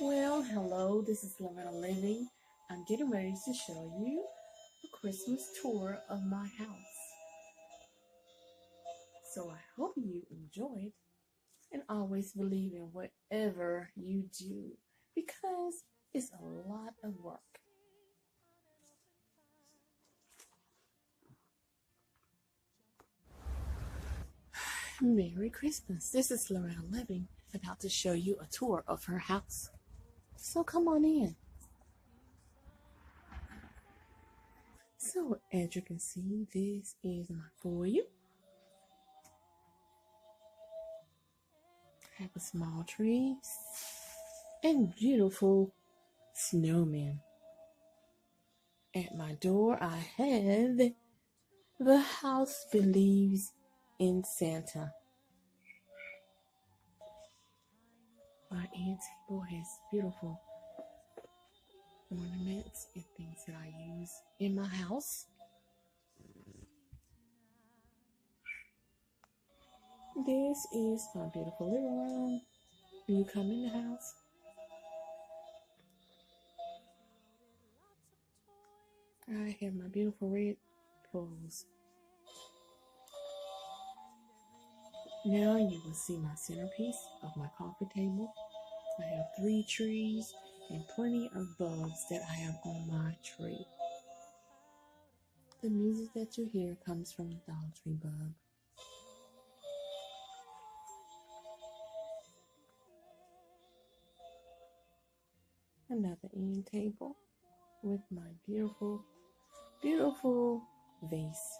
Well, hello, this is Loretta Living. I'm getting ready to show you a Christmas tour of my house. So I hope you enjoyed and always believe in whatever you do because it's a lot of work. Merry Christmas. This is Loretta Living about to show you a tour of her house. So come on in. So as you can see, this is my foyer. I have a small tree and beautiful snowman. At my door, I have the house believes in Santa. My end table has beautiful ornaments and things that I use in my house. This is my beautiful living room. When you come in the house, I have my beautiful red pillows. Now you will see my centerpiece of my coffee table. I have 3 trees and plenty of bulbs that I have on my tree. The music that you hear comes from the Dollar Tree bulb. Another end table with my beautiful, beautiful glass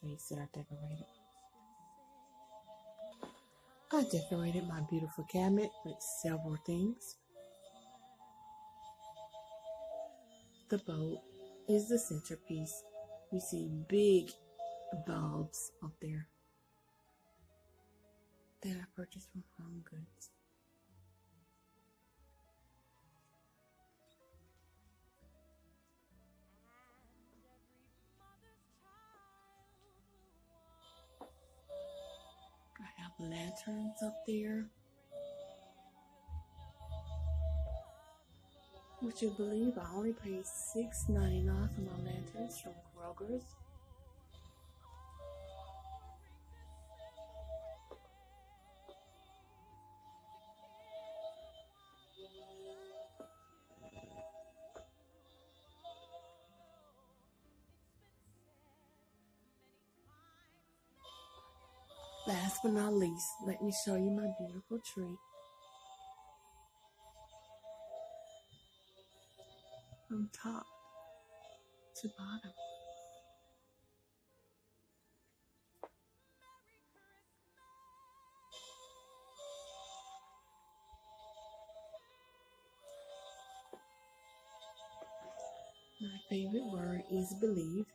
vase that I decorated. I decorated my beautiful cabinet with several things. The boat is the centerpiece. You see big bulbs up there that I purchased from Home Goods. I have lanterns up there. Would you believe I only paid $6.99 for my lanterns from Kroger's? Last but not least, let me show you my beautiful tree. From top to bottom. My favorite word is believe.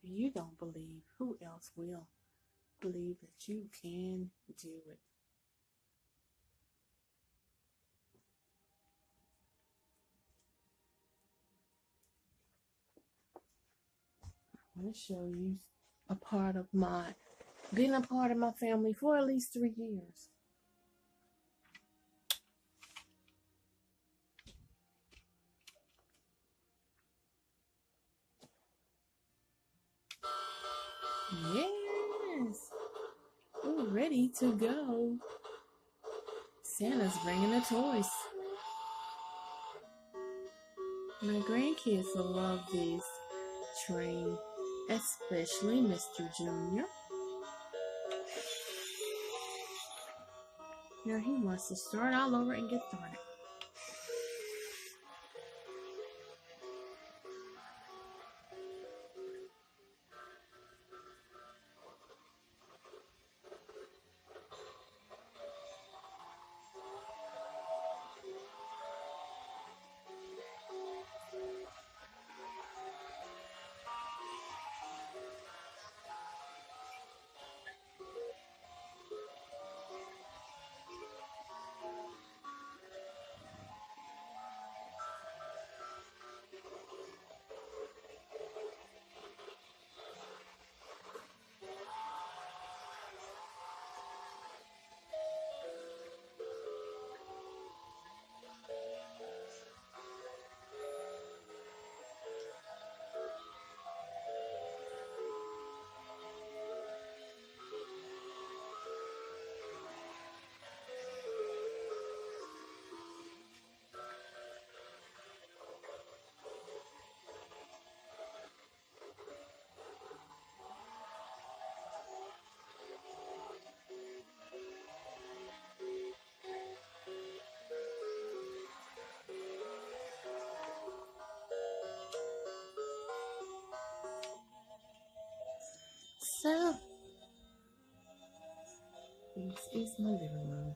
If you don't believe, who else will? Believe that you can do it. I want to show you being a part of my family for at least 3 years. Yes, we're ready to go. Santa's bringing the toys. My grandkids will love this train, especially Mr. Junior. Now he wants to start all over and get started. So, this is my living room.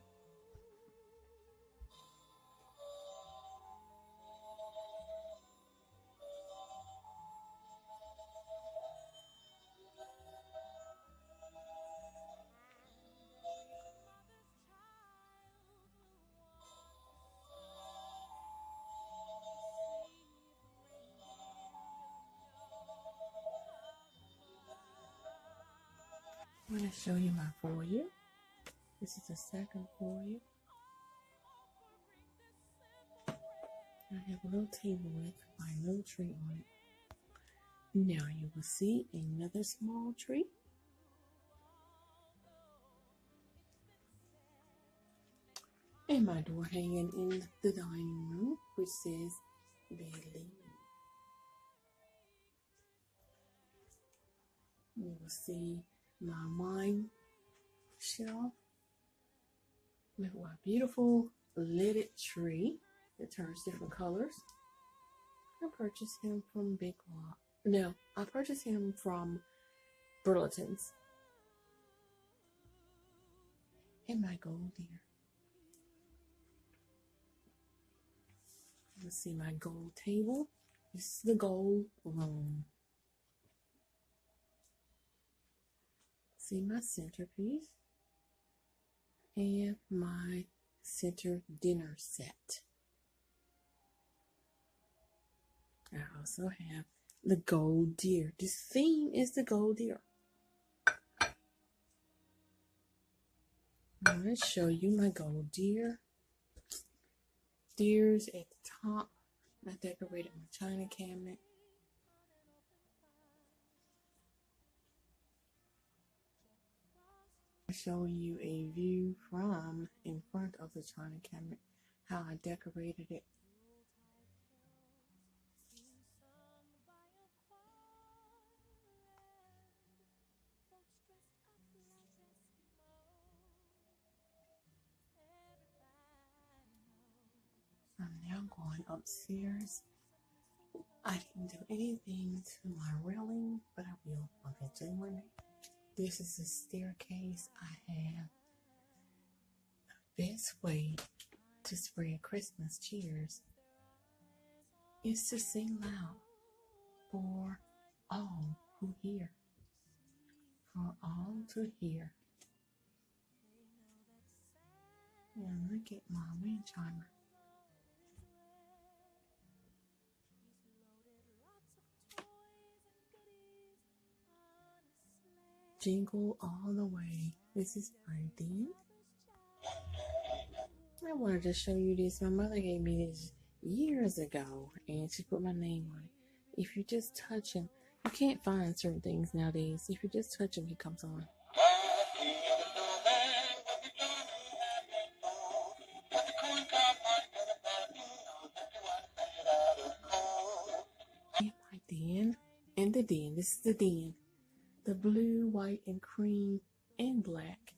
I'm going to show you my foyer. This is the second foyer. I have a little table with my little tree on it. Now you will see another small tree. And my door hanging in the dining room, which says Bailey. You will see my wine shelf with my beautiful lidded tree that turns different colors. I purchased him from Big Lots. No, I purchased him from Burlington's. And my gold deer. You see my gold table. This is the gold room. See my centerpiece and my center dinner set. I also have the gold deer. This theme is the gold deer. I'm going to show you my gold deer. Deers at the top. I decorated my china cabinet. I'll show you a view from in front of the china cabinet, how I decorated it. I'm now going upstairs. I didn't do anything to my railing, but I will eventually one day. This is the staircase I have. The best way to spread Christmas cheers is to sing loud for all who hear. For all to hear. And look at my wind chimer. Jingle all the way. This is right then. I wanted to show you this. My mother gave me this years ago, and she put my name on it. If you just touch him, you can't find certain things nowadays. If you just touch him, he comes on. And my den, and the den. This is the den. The blue, white, and cream, and black.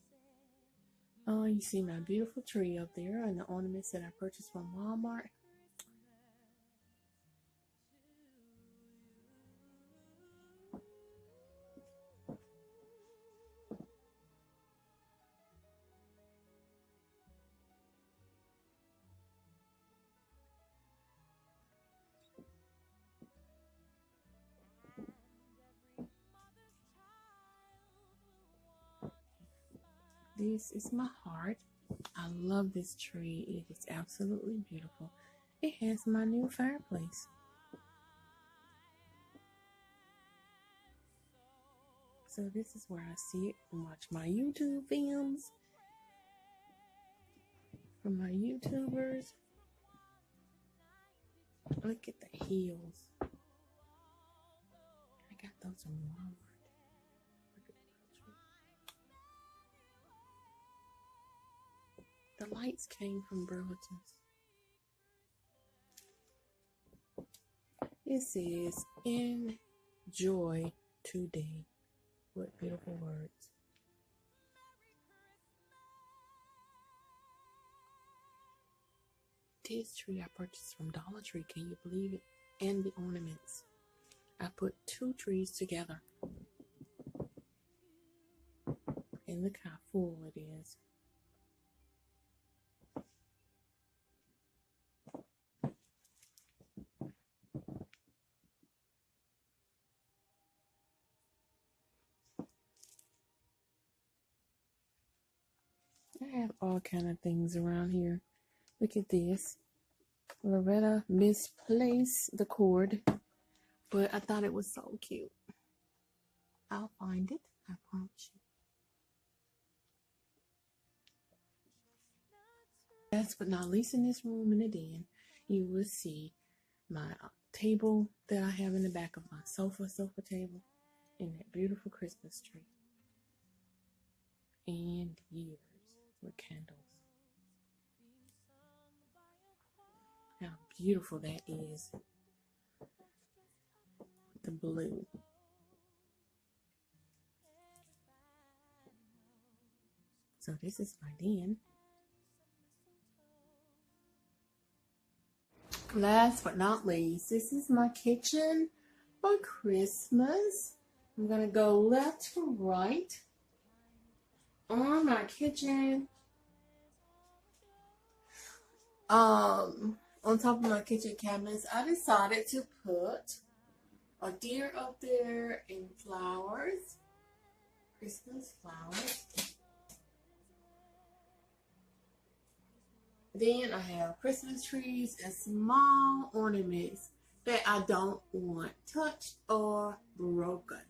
Oh, you see my beautiful tree up there and the ornaments that I purchased from Walmart. This is my heart. I love this tree. It is absolutely beautiful. It has my new fireplace. So this is where I sit and watch my YouTube films from my YouTubers. Look at the heels. I got those from Walmart. The lights came from Burlington's. It says, enjoy today. What beautiful words. This tree I purchased from Dollar Tree. Can you believe it? And the ornaments. I put 2 trees together. And look how full it is. I have all kind of things around here. Look at this. Loretta misplaced the cord, but I thought it was so cute. I'll find it, I promise you. Last but not least, in this room in the den, you will see my table that I have in the back of my sofa table, and that beautiful Christmas tree. And years with candles. How beautiful that is. The blue. So this is my den. Last but not least, this is my kitchen for Christmas. I'm going to go left to right. On my kitchen, on top of my kitchen cabinets, I decided to put a deer up there and flowers, Christmas flowers. Then I have Christmas trees and small ornaments that I don't want touched or broken.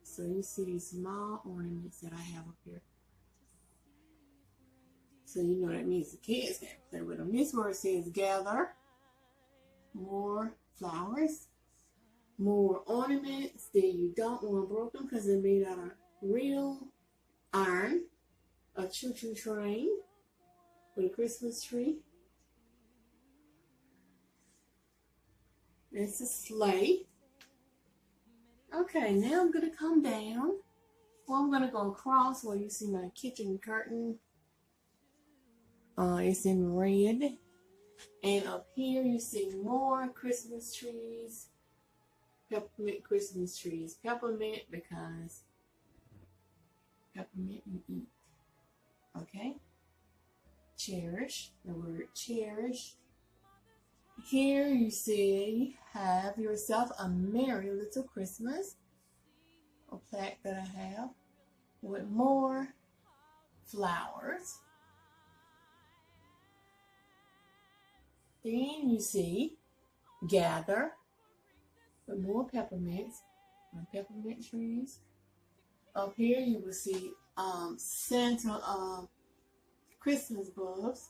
So you see these small ornaments that I have up here. So you know that means the kids can play with them. This word says gather more flowers, more ornaments that you don't want broken because they're made out of real iron. A choo-choo train with a Christmas tree. It's a sleigh. Okay, now I'm going to come down. Well, I'm going to go across where you see my kitchen curtain. It's in red. And up here you see more Christmas trees. Peppermint Christmas trees. Peppermint because peppermint you eat. Okay? Cherish. The word cherish. Here you see, have yourself a merry little Christmas. A plaque that I have with more flowers. Then you see, gather with more peppermints, my peppermint trees. Up here you will see Santa Christmas bulbs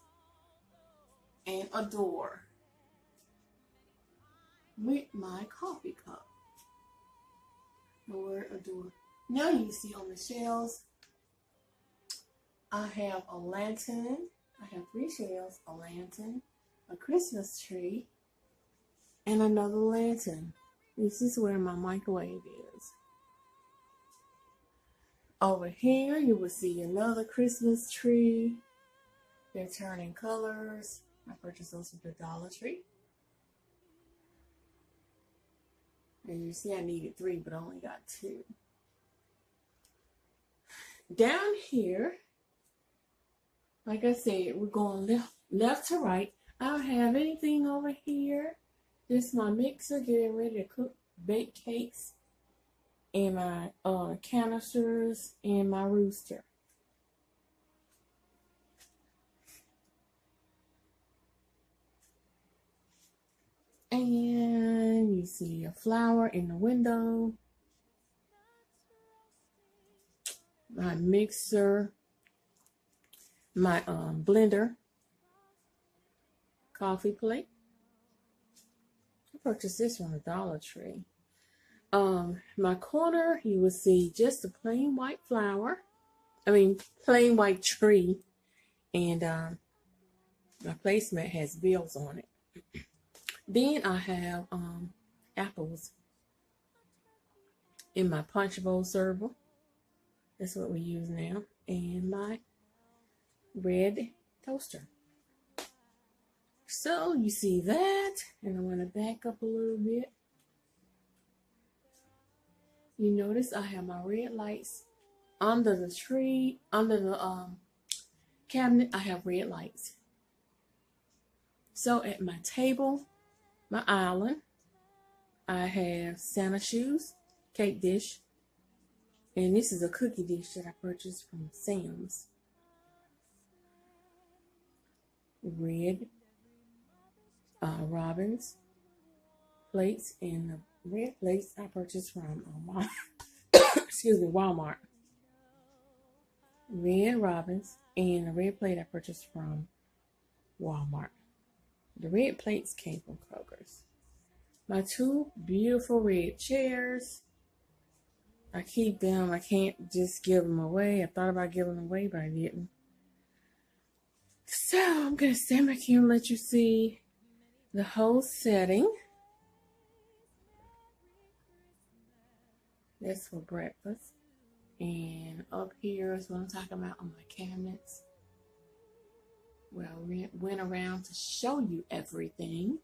and a door with my coffee cup. The word adore. Now you see on the shelves, I have a lantern. I have 3 shelves, a lantern, a Christmas tree, and another lantern. This is where my microwave is. Over here, you will see another Christmas tree. They're turning colors. I purchased those at the Dollar Tree. And you see I needed 3, but I only got 2. Down here, like I said, we're going left to right. I don't have anything over here. Just my mixer getting ready to cook, bake cakes, and my canisters, and my rooster. And you see a flower in the window. My mixer, my blender, coffee plate. I purchased this from the Dollar Tree. My corner, you will see just a plain white flower. Plain white tree. And my placemat has bills on it. Then I have apples in my punch bowl server. That's what we use now. And my red toaster. So you see that. And I want to back up a little bit. You notice I have my red lights under the tree, under the cabinet, I have red lights. So at my table, my island, I have Santa shoes, cake dish, and this is a cookie dish that I purchased from Sam's. Red robins plates, and the red plates I purchased from Walmart. Red robins and the red plate I purchased from Walmart. The red plates came from Kroger's. My two beautiful red chairs. I keep them. I can't just give them away. I thought about giving them away, but I didn't. So I'm going to stand back here and let you see the whole setting. That's for breakfast. And up here is what I'm talking about on my cabinets. Well, we went around to show you everything.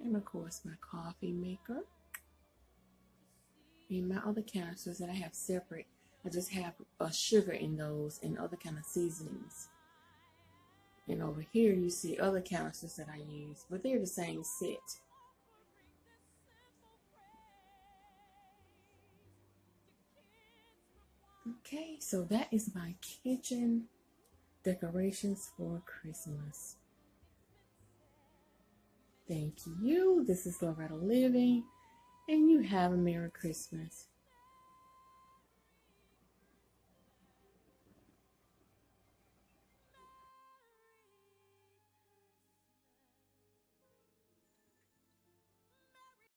And of course, my coffee maker. And my other canisters that I have separate. I just have sugar in those and other kind of seasonings. And over here you see other canisters that I use, but they're the same set. Okay, so that is my kitchen decorations for Christmas. Thank you. This is Loretta Living, and you have a Merry Christmas.